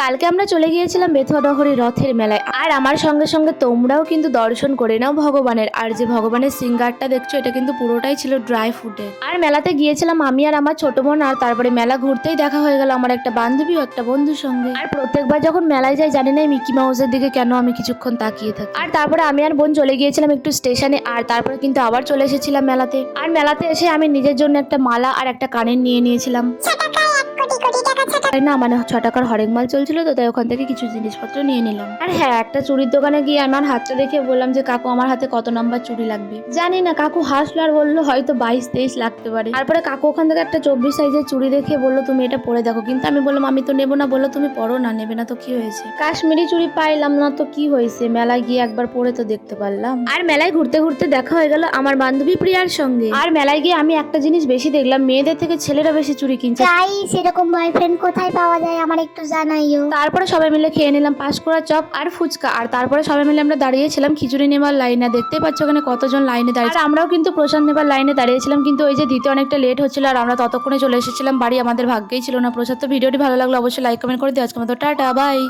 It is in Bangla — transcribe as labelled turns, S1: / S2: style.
S1: কালকে আমরা চলে গিয়েছিলাম বেথুয়াডহরি রথের মেলায়, আর আমার সঙ্গে সঙ্গে তোমরাও কিন্তু দর্শন করে নাও ভগবানের। আর যে ভগবানের সিঙ্গারটা দেখছো এটা কিন্তু পুরোটাই ছিল ড্রাই ফ্রুটের। আর মেলাতে গিয়েছিলাম আমি আর আমার ছোট বোন, আর তারপরে মেলা ঘুরতেই দেখা হয়ে গেল আমার একটা বান্ধবী ও একটা বন্ধুর সঙ্গে। আর প্রত্যেকবার যখন মেলায় যাই জানি না মিকি মাউসের দিকে কেন আমি কিছুক্ষণ তাকিয়ে থাকি। আর তারপরে আমি আর বোন চলে গিয়েছিলাম একটু স্টেশনে, আর তারপরে কিন্তু আবার চলে এসেছিলাম মেলাতে। আর মেলাতে এসে আমি নিজের জন্য একটা মালা আর একটা কানের নিয়ে নিয়েছিলাম। তাই না, মানে 6 টাকার হরেক মাল চলছিল তো, তাই ওখান থেকে কিছু জিনিসপত্র নিয়ে নিলাম। আর হ্যাঁ, একটা চুড়ির দোকানে গিয়ে আমার হাতটা দেখে বললাম যে কাকু আমার হাতে কত নাম্বার চুড়ি লাগবে। জানি না, কাকু হাসলো আর বললো হয়তো 22-23 লাগতে পারে। তারপরে কাকু ওখান থেকে একটা 24 সাইজের চুড়ি দেখে বললো তুমি এটা পরে দেখো, কিন্তু আমি বললাম আমি তো নেবো না। বললো তুমি পরো না, নেবে না তো কি হয়েছে। কাশ্মীরি চুড়ি পাইলাম না তো কি হয়েছে, মেলায় গিয়ে একবার পরে তো দেখতে পারলাম। আর মেলায় ঘুরতে ঘুরতে দেখা হয়ে গেল আমার বান্ধবী প্রিয়ার সঙ্গে। আর মেলায় গিয়ে আমি একটা জিনিস বেশি দেখলাম, মেয়েদের থেকে ছেলেরা বেশি চুড়ি কিনছে।
S2: তাই সেরকম বয়ফ্রেন্ড কোথায় পাওয়া যায় আমার একটু জানাইও।
S1: তারপরে সবাই মিলে খেয়ে নিলাম পাঁশকুড়া চপ আর ফুচকা, আর তারপরে সবাই মিলে আমরা দাঁড়িয়েছিলাম খিচুড়ি নেবার লাইনে। দেখতে পাচ্ছ ওখানে কতজন লাইনে দাঁড়িয়ে, আর আমরাও কিন্তু প্রসাদ নেবার লাইনে দাঁড়িয়েছিলাম, কিন্তু ওই যে দিতে অনেকটা লেট হচ্ছিল আর আমরা ততক্ষণে চলে এসেছিলাম বাড়ি। আমাদের ভাগ্যেই ছিল না প্রসাদ। তো ভিডিওটি ভালো লাগলো অবশ্যই লাইক কমেন্ট করে দিও। আজকে মতো টাটা, বাই।